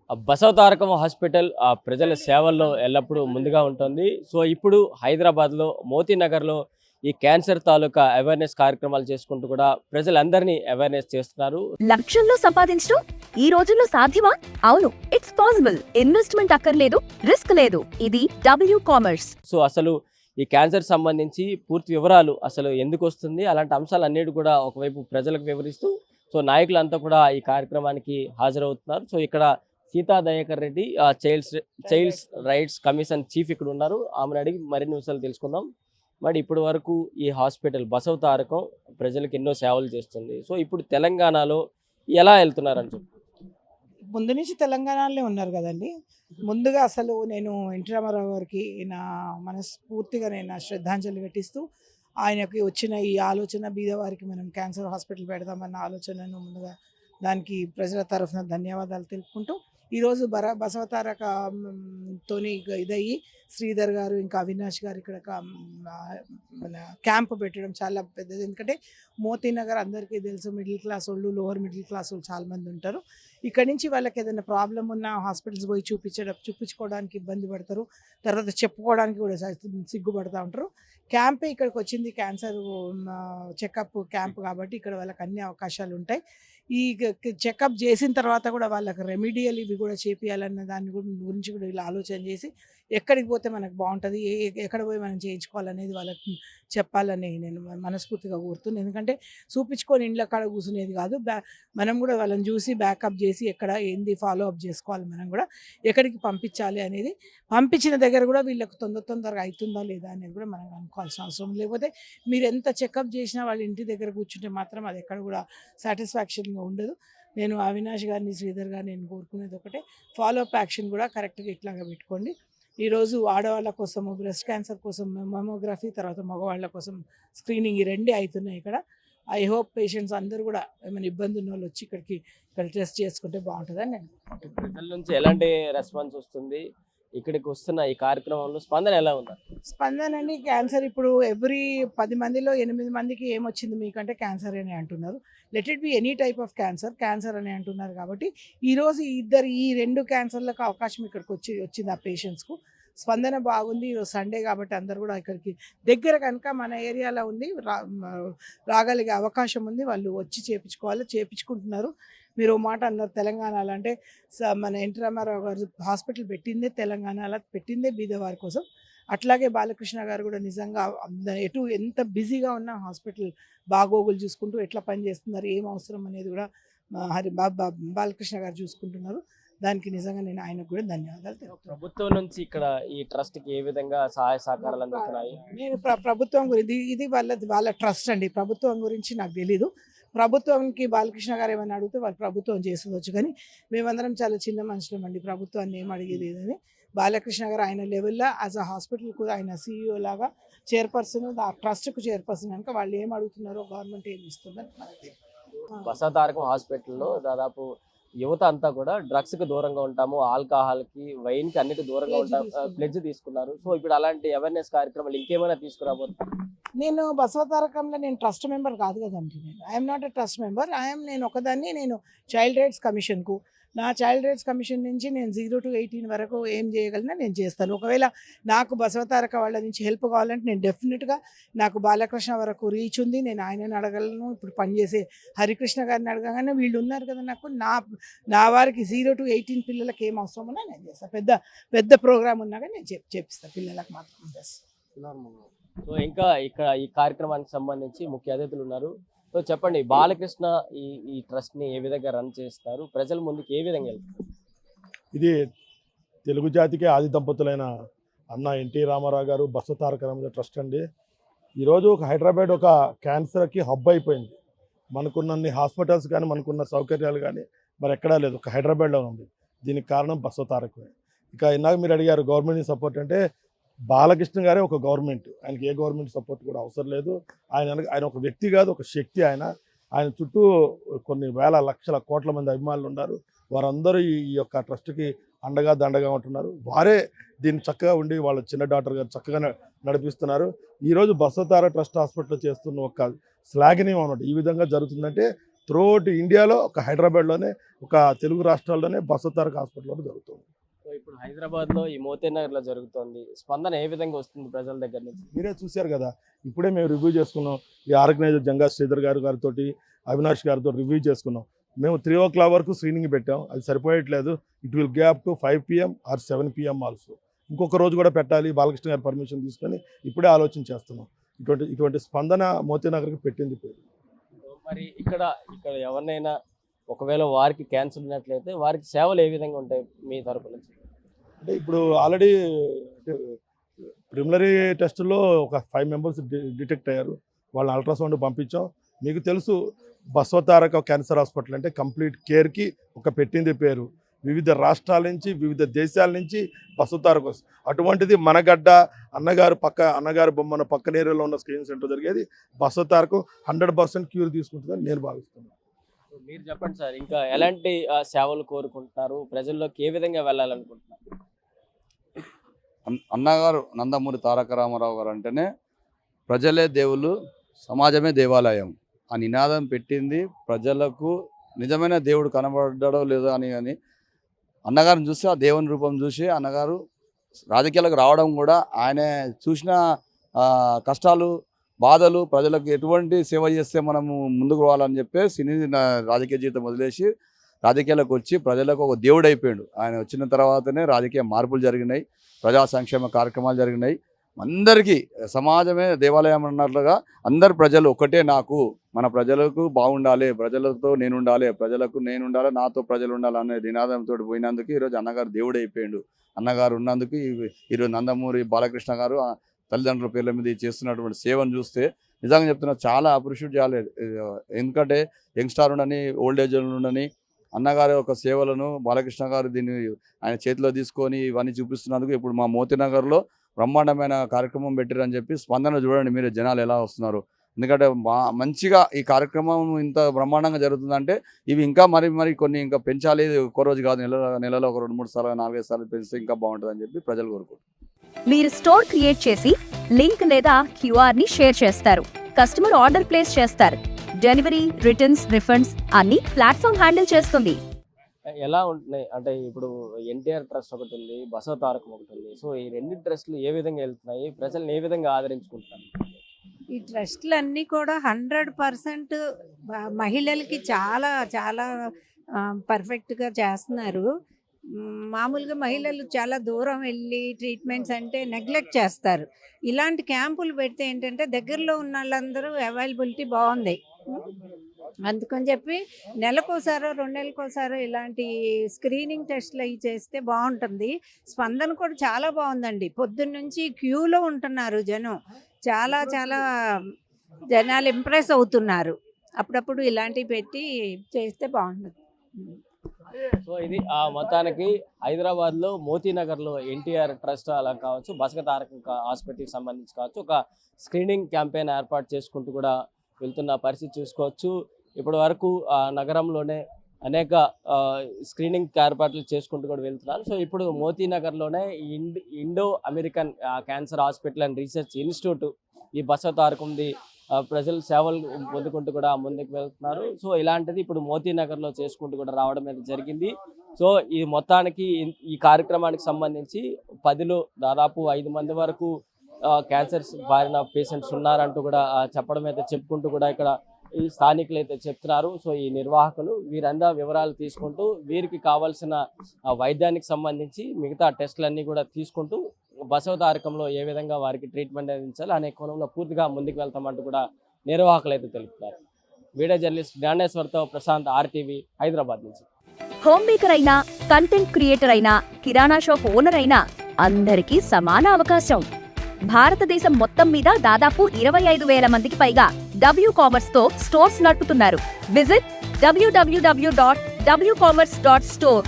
Basavatarakam hospital ప్రజల సేవల్లో ఎల్లప్పుడూ ముందుగా ఉంటుంది. సో ఇప్పుడు హైదరాబాద్లో మోతీనగర్లో ఈ క్యాన్సర్ తాలూకా అవేర్నెస్ కార్యక్రమాలు చేసుకుంటూ కూడా ప్రజలందరినీ అవేర్నెస్ చేస్తున్నారు. లక్షల్లో సంపాదించడం ఈ రోజుల్లో సాధ్యమా? అవును, ఇట్స్ పాసిబుల్. ఇన్వెస్ట్మెంట్ అక్కర్లేదు, రిస్క్ లేదు. ఇది డబ్ల్యూ కామర్స్. సో అసలు ఈ క్యాన్సర్ సంబంధించి పూర్తి వివరాలు అసలు ఎందుకు వస్తుంది, అలాంటి అంశాలన్నిటి కూడా ఒకవైపు ప్రజలకు వివరిస్తూ సో నాయకులంతా కూడా ఈ కార్యక్రమానికి హాజరవుతున్నారు. సో ఇక్కడ Seetha Dayakar Reddy child's rights commission chief ఇక్కడ ఉన్నారు. ఆమెను అడిగి మరిన్ని విషయాలు తెలుసుకుందాం. మరి ఇప్పటి వరకు ఈ హాస్పిటల్ బసవతారకం ప్రజలకు ఎన్నో సేవలు చేస్తుంది. సో ఇప్పుడు తెలంగాణలో ఎలా వెళ్తున్నారని చెప్పి ముందు నుంచి తెలంగాణలో ఉన్నారు కదండి. ముందుగా అసలు నేను ఎన్టీ రామారావు గారికి మనస్ఫూర్తిగా నేను శ్రద్ధాంజలి ఘటిస్తూ ఆయనకి వచ్చిన ఈ ఆలోచన బీదవారికి మనం క్యాన్సర్ హాస్పిటల్ పెడదామన్న ఆలోచనను ముందుగా దానికి ప్రజల తరఫున ధన్యవాదాలు తెలుపుకుంటూ ఈరోజు బసవతారకతోని ఇదయ్యి శ్రీధర్ గారు ఇంకా అవినాష్ గారు ఇక్కడ మన క్యాంప్ పెట్టడం చాలా పెద్దది. ఎందుకంటే మోతీనగర్ అందరికీ తెలుసు, మిడిల్ క్లాస్ వాళ్ళు, లోవర్ మిడిల్ క్లాస్ వాళ్ళు చాలామంది ఉంటారు. ఇక్కడ నుంచి వాళ్ళకి ఏదైనా ప్రాబ్లం ఉన్న హాస్పిటల్స్ పోయి చూపించుకోవడానికి ఇబ్బంది పడతారు, తర్వాత చెప్పుకోవడానికి కూడా సిగ్గుపడుతూ ఉంటారు. క్యాంపే ఇక్కడికి వచ్చింది, క్యాన్సర్ చెకప్ క్యాంప్ కాబట్టి ఇక్కడ వాళ్ళకి అన్ని అవకాశాలు ఉంటాయి. ఈ చెకప్ చేసిన తర్వాత కూడా వాళ్ళకి రెమిడియల్ ఇవి కూడా చేపియాలన్న దాని గురించి కూడా ఇలా ఆలోచన చేసి ఎక్కడికి పోతే మనకు బాగుంటుంది, ఎక్కడ పోయి మనం చేయించుకోవాలనేది వాళ్ళకి చెప్పాలని నేను మనస్ఫూర్తిగా కోరుతున్నాను. ఎందుకంటే చూపించుకొని ఇంట్లో కాడ కూర్చునేది కాదు, మనం కూడా వాళ్ళని చూసి బ్యాకప్ చేసి ఎక్కడ ఏంది ఫాలో అప్ చేసుకోవాలి, మనం కూడా ఎక్కడికి పంపించాలి అనేది, పంపించిన దగ్గర కూడా వీళ్ళకి తొందరగా అవుతుందా లేదా అనేది కూడా మనం అనుకోవాల్సిన అవసరం. లేకపోతే మీరు ఎంత చెకప్ చేసినా వాళ్ళ ఇంటి దగ్గర కూర్చుంటే మాత్రం అది ఎక్కడ కూడా సాటిస్ఫాక్షన్గా ఉండదు. నేను అవినాష్ గారిని, శ్రీధర్ గారిని నేను కోరుకునేది ఒకటే, ఫాలో అప్ యాక్షన్ కూడా కరెక్ట్గా ఇట్లాగా పెట్టుకోండి. ఈరోజు ఆడవాళ్ళ కోసం బ్రెస్ట్ క్యాన్సర్ కోసం మెమోగ్రఫీ, తర్వాత మగవాళ్ళ కోసం స్క్రీనింగ్, ఈ రెండే అవుతున్నాయి ఇక్కడ. ఐ హోప్ పేషెంట్స్ అందరూ కూడా ఏమైనా ఇబ్బంది ఉన్న వాళ్ళు వచ్చి ఇక్కడ టెస్ట్ చేసుకుంటే బాగుంటుందని నేను ప్రజల నుంచి ఎలాంటి రెస్పాన్స్ వస్తుంది, ఇక్కడికి వస్తున్న ఈ కార్యక్రమంలో స్పందన ఎలా ఉంది? స్పందన అండి, క్యాన్సర్ ఇప్పుడు ఎవ్రీ 10 మందిలో 8 మందికి ఏమొచ్చింది మీకంటే క్యాన్సర్ అని అంటున్నారు. Let it be any type of cancer అని అంటున్నారు. కాబట్టి ఈరోజు ఈ 2 క్యాన్సర్లకు అవకాశం ఇక్కడికి వచ్చింది ఆ పేషెంట్స్కు. స్పందన బాగుంది. ఈరోజు సండే కాబట్టి అందరు కూడా ఇక్కడికి దగ్గర కనుక మన ఏరియాలో ఉంది, రాగలిగే అవకాశం ఉంది. వాళ్ళు వచ్చి చేయించుకుంటున్నారు. మీరు మాట అన్నారు తెలంగాణలో, అంటే మన ఎన్టీ రామారావు గారు హాస్పిటల్ పెట్టిందే తెలంగాణలో, పెట్టిందే బీదవారి కోసం. అట్లాగే బాలకృష్ణ గారు కూడా నిజంగా ఎంత బిజీగా ఉన్న హాస్పిటల్ బాగోగులు చూసుకుంటూ ఎట్లా పనిచేస్తున్నారు, ఏం అవసరం అనేది కూడా బాలకృష్ణ గారు చూసుకుంటున్నారు. దానికి నిజంగా నేను ఆయనకు కూడా ధన్యవాదాలు తెలుపుతున్నాను. ప్రభుత్వం నుంచి ఇక్కడ ఈ ట్రస్ట్కి ఏ విధంగా సహాయ సహకారాలు అందుతున్నాయి? నేను ప్రభుత్వం గురించి, ఇది వాళ్ళ ట్రస్ట్ అండి, ప్రభుత్వం గురించి నాకు తెలీదు. ప్రభుత్వానికి బాలకృష్ణ గారు ఏమైనా అడిగితే వాళ్ళు ప్రభుత్వం చేసేవచ్చు, కానీ మేమందరం చాలా చిన్న మనుషులం అండి, ప్రభుత్వాన్ని ఏం అడిగేది లేదని. బాలకృష్ణ గారు ఆయన లెవెల్లో యాజ్ అ హాస్పిటల్కు ఆయన CEO లాగా చైర్పర్సన్, ఆ ట్రస్ట్కు చైర్పర్సన్ కనుక వాళ్ళు ఏం అడుగుతున్నారో గవర్నమెంట్ ఏం ఇస్తుందని మనకి. బసవతారకం హాస్పిటల్లో దాదాపు యువత అంతా కూడా డ్రగ్స్కి దూరంగా ఉంటాము, ఆల్కహాల్కి, వైన్కి అన్నిటి దూరంగా ఉంటాము, ప్లెడ్జ్ తీసుకున్నారు. సో ఇప్పుడు అలాంటి అవేర్నెస్ కార్యక్రమాలు ఇంకేమైనా తీసుకురాబోతున్నారు? నేను బసవతారకంలో నేను ట్రస్ట్ మెంబర్ కాదు కదండి, I'm not a trust member. నేను ఒకదాన్ని, నేను చైల్డ్ రైట్స్ కమిషన్కు, నా చైల్డ్ రైట్స్ కమిషన్ నుంచి నేను 0 to 18 వరకు ఏం చేయగలనా నేను చేస్తాను. ఒకవేళ నాకు బసవతారక వాళ్ళ నుంచి హెల్ప్ కావాలంటే నేను డెఫినెట్గా, నాకు బాలకృష్ణ వరకు రీచ్ ఉంది, నేను ఆయనని అడగలను. ఇప్పుడు పనిచేసే హరికృష్ణ గారిని అడగగానే వీళ్ళు ఉన్నారు కదా, నాకు నా వారికి 0 to 18 పిల్లలకి ఏం అవసరం ఉన్నా నేను చేస్తాను. పెద్ద ప్రోగ్రామ్ ఉన్నాగా నేను చేపిస్తాను, పిల్లలకు మాత్రం చేస్తాను. సో ఇంకా ఇక్కడ ఈ కార్యక్రమానికి సంబంధించి ముఖ్య అతిథులు ఉన్నారు. సో చెప్పండి, బాలకృష్ణ ఈ ట్రస్ట్ని ఏ విధంగా రన్ చేస్తారు, ప్రజల ముందుకు ఏ విధంగా వెళ్తారు? ఇది తెలుగు జాతికి ఆది దంపతులైన అన్న ఎన్టీ రామారావు గారు బసవతారక రామారావు ట్రస్ట్ అండి. ఈరోజు హైదరాబాద్ ఒక క్యాన్సర్కి హబ్ అయిపోయింది. మనకున్నన్ని హాస్పిటల్స్ కానీ, మనకున్న సౌకర్యాలు కానీ మరి ఎక్కడా లేదు, ఒక హైదరాబాద్లో ఉంది. దీనికి కారణం బసవతారకమే. ఇక ఇందాక మీరు అడిగారు గవర్నమెంట్ సపోర్ట్ అంటే, బాలకృష్ణ గారే ఒక గవర్నమెంట్, ఆయనకి ఏ గవర్నమెంట్ సపోర్ట్ కూడా అవసరం లేదు. ఆయన ఒక వ్యక్తి కాదు, ఒక శక్తి. ఆయన చుట్టూ కొన్ని వేల లక్షల కోట్ల మంది అభిమానులు ఉన్నారు. వారందరూ ఈ యొక్క ట్రస్ట్కి అండగా దండగా ఉంటున్నారు. వారే దీన్ని చక్కగా ఉండి వాళ్ళ చిన్న డాక్టర్ గారు చక్కగా నడిపిస్తున్నారు. ఈరోజు బసవతార ట్రస్ట్ హాస్పిటల్ చేస్తున్న ఒక శ్లాఘనీయం అన్నమాట. ఈ విధంగా జరుగుతుందంటే త్రూఅవుట్ ఇండియాలో ఒక హైదరాబాద్లోనే ఒక తెలుగు రాష్ట్రాల్లోనే బసవతారక హాస్పిటల్లో జరుగుతుంది. సో ఇప్పుడు హైదరాబాద్లో ఈ మోతీనగర్లో జరుగుతోంది. స్పందన ఏ విధంగా వస్తుంది ప్రజల దగ్గర నుంచి? మీరే చూశారు కదా, ఇప్పుడే మేము రివ్యూ చేసుకున్నాం. ఈ ఆర్గనైజర్ జంగా శ్రీధర్ గారితో అవినాష్ గారితో రివ్యూ చేసుకున్నాం. మేము 3 o'clock వరకు స్క్రీనింగ్ పెట్టాం, అది సరిపోయట్లేదు. It will go up to 5 PM or 7 PM also. ఇంకొక రోజు కూడా పెట్టాలి, బాలకృష్ణ గారి పర్మిషన్ తీసుకొని ఇప్పుడే ఆలోచన చేస్తున్నాం. ఇటువంటి స్పందన మోతీనగర్కి పెట్టింది పేరు. మరి ఇక్కడ ఎవరినైనా ఒకవేళ వారికి క్యాన్సర్ ఉన్నట్లయితే వారికి సేవలు ఏ విధంగా ఉంటాయి మీ తరపు నుంచి? అంటే ఇప్పుడు ఆల్రెడీ ప్రిలిమినరీ టెస్టుల్లో ఒక 5 members డిటెక్ట్ అయ్యారు. వాళ్ళని అల్ట్రాసౌండ్ పంపించాం. మీకు తెలుసు, బసవతారక క్యాన్సర్ హాస్పిటల్ అంటే కంప్లీట్ కేర్కి ఒక పెట్టింది పేరు. వివిధ రాష్ట్రాల నుంచి, వివిధ దేశాల నుంచి బసవతారక వస్తుంది. అటువంటిది మనగడ్డ అన్నగారు బొమ్మన పక్కన ఏరియాలో ఉన్న స్క్రీనింగ్ సెంటర్ జరిగేది. బసవతారకు 100% క్యూర్ తీసుకుంటుందని నేను భావిస్తున్నాను. మీరు చెప్పండి సార్, ఇంకా ఎలాంటి సేవలు కోరుకుంటున్నారు? ప్రజల్లోకి ఏ విధంగా వెళ్ళాలనుకుంటున్నారు? అన్నగారు నందమూరి తారక రామారావు గారు అంటేనే ప్రజలే దేవుళ్ళు, సమాజమే దేవాలయం ఆ నినాదం పెట్టింది. ప్రజలకు నిజమైన దేవుడు కనబడ్డాడో లేదో అని అన్నగారిని చూసి, ఆ దేవుని రూపం చూసి అన్నగారు రాజకీయాలకు రావడం కూడా ఆయన చూసిన కష్టాలు, బాధలు, ప్రజలకు ఎటువంటి సేవ చేస్తే మనము ముందుకు పోవాలని చెప్పి సినీ రాజకీయ జీవితం వదిలేసి రాజకీయాలకు వచ్చి ప్రజలకు ఒక దేవుడు అయిపోయాడు. ఆయన వచ్చిన తర్వాతనే రాజకీయ మార్పులు జరిగినాయి, ప్రజా సంక్షేమ కార్యక్రమాలు జరిగినాయి. అందరికీ సమాజమే దేవాలయం అన్నట్లుగా అందరు ప్రజలు ఒకటే, మన ప్రజలకు బాగుండాలి, ప్రజలతో నేనుండాలి, ప్రజలకు నేనుండాలి, నాతో ప్రజలు ఉండాలి అనే నినాదంతో పోయినందుకు ఈరోజు అన్నగారు దేవుడు అయిపోయాడు. అన్నగారు ఉన్నందుకు ఈరోజు నందమూరి బాలకృష్ణ గారు తల్లిదండ్రుల పేర్ల మీద చేస్తున్నటువంటి సేవను చూస్తే నిజంగా చెప్తున్నా, చాలా అప్రిషియేట్ చేయాలి. ఎందుకంటే యంగ్స్టార్ ఉండని, ఓల్డ్ ఏజ్ ఉండని అన్నగారి యొక్క సేవలను బాలకృష్ణ గారు దీన్ని ఆయన చేతిలో తీసుకొని ఇవన్నీ చూపిస్తున్నందుకు ఇప్పుడు మా మోతీనగర్లో బ్రహ్మాండమైన కార్యక్రమం పెట్టారని చెప్పి స్పందన చూడండి మీరు, జనాలు ఎలా వస్తున్నారు. ఎందుకంటే మంచిగా ఈ కార్యక్రమం ఇంత బ్రహ్మాండంగా జరుగుతుందంటే ఇవి ఇంకా మరి కొన్ని ఇంకా పెంచాలి. ఒక్క రోజు కాదు, నెలలో ఒక 2-3 సార్లు 4-5 సార్లు పెంచితే ఇంకా బాగుంటుందని చెప్పి ప్రజలు కోరుకుంటారు. మీరు స్టోర్ క్రియేట్ చేసి లింక్ లేదా QR ని షేర్ చేస్తారు. కస్టమర్ ఆర్డర్ ప్లేస్ చేస్తారు. డెలివరీ, రిటర్న్స్, రిఫండ్స్ అన్ని ప్లాట్ఫామ్ హ్యాండిల్ చేస్తుంది. ఎలా ఉంటున్నాయి అంటే ఇప్పుడు ఎన్టీఆర్ ట్రస్ట్ ఒకటి ఉంది, బసవతారకం ఒకటి ఉంది. సో ఈ 2 ట్రస్టులు ఏ విధంగా వెళ్తున్నాయి, ప్రజలను ఏ విధంగా ఆదరించుకుంటున్నారు? ఈ ట్రస్టులన్నీ కూడా 100% మహిళలకి చాలా చాలా పర్ఫెక్ట్గా చేస్తున్నారు. మామూలుగా మహిళలు చాలా దూరం వెళ్ళి ట్రీట్మెంట్స్ అంటే నెగ్లెక్ట్ చేస్తారు. ఇలాంటి క్యాంపులు పెడితే ఏంటంటే దగ్గరలో ఉన్న వాళ్ళందరూ అవైలబిలిటీ బాగుంది. అందుకని చెప్పి నెలకోసారో 2 నెలలకోసారో ఇలాంటి స్క్రీనింగ్ టెస్ట్లు అవి చేస్తే బాగుంటుంది. స్పందన కూడా చాలా బాగుందండి. పొద్దున్న నుంచి క్యూలో ఉంటున్నారు జనం. చాలా చాలా జనాలు ఇంప్రెస్ అవుతున్నారు. అప్పుడప్పుడు ఇలాంటివి పెట్టి చేస్తే బాగుంటుంది. సో ఇది మొత్తానికి హైదరాబాద్లో మోతీనగర్లో ఎన్టీఆర్ ట్రస్ట్ అలా కావచ్చు, బసవతారక హాస్పిటల్కి సంబంధించి కావచ్చు, ఒక స్క్రీనింగ్ క్యాంపెయిన్ ఏర్పాటు చేసుకుంటూ కూడా వెళ్తున్న పరిస్థితి చూసుకోవచ్చు. ఇప్పటి వరకు నగరంలోనే అనేక స్క్రీనింగ్ ఏర్పాట్లు చేసుకుంటూ కూడా వెళ్తున్నారు. సో ఇప్పుడు మోతీనగర్లోనే Indo American cancer hospital and research institute ఈ బసవతారకంది ప్రజలు సేవలు పొందుకుంటూ కూడా ముందుకు వెళ్తున్నారు. సో ఇలాంటిది ఇప్పుడు మోతీనగర్లో చేసుకుంటూ కూడా రావడం అనేది జరిగింది. సో ఈ మొత్తానికి ఈ కార్యక్రమానికి సంబంధించి 10లో దాదాపు 5 మంది వరకు క్యాన్సర్స్ బారిన పేషెంట్స్ ఉన్నారంటూ కూడా చెప్పడం అయితే చెప్పుకుంటూ కూడా ఇక్కడ ఈ స్థానికులు అయితే చెప్తున్నారు. సో ఈ నిర్వాహకులు వీరందరూ వివరాలు తీసుకుంటూ వీరికి కావాల్సిన వైద్యానికి సంబంధించి మిగతా టెస్టులన్నీ కూడా తీసుకుంటూ బసవతారకంలో ఏ విధంగా వారికి ట్రీట్మెంట్ అందించాలి అనే కోణంలో పూర్తిగా ముందుకు వెళ్తామంటూ కూడా నిర్వాహకులు అయితే తెలుపుతున్నారు. వీడియో జర్నలిస్ట్ జ్ఞానేశ్వర్తో ప్రశాంత్, RTV, హైదరాబాద్ నుంచి. హోమ్ మేకర్ అయినా, కంటెంట్ క్రియేటర్ అయినా, కిరాణా షాప్ ఓనర్ అయినా అందరికీ సమాన అవకాశం. భారతదేశం మొత్తం మీద దాదాపు 25,000 మందికి పైగా WCommerce తో స్టోర్స్ నడుపుతున్నారు. Visit www.wcommerce.store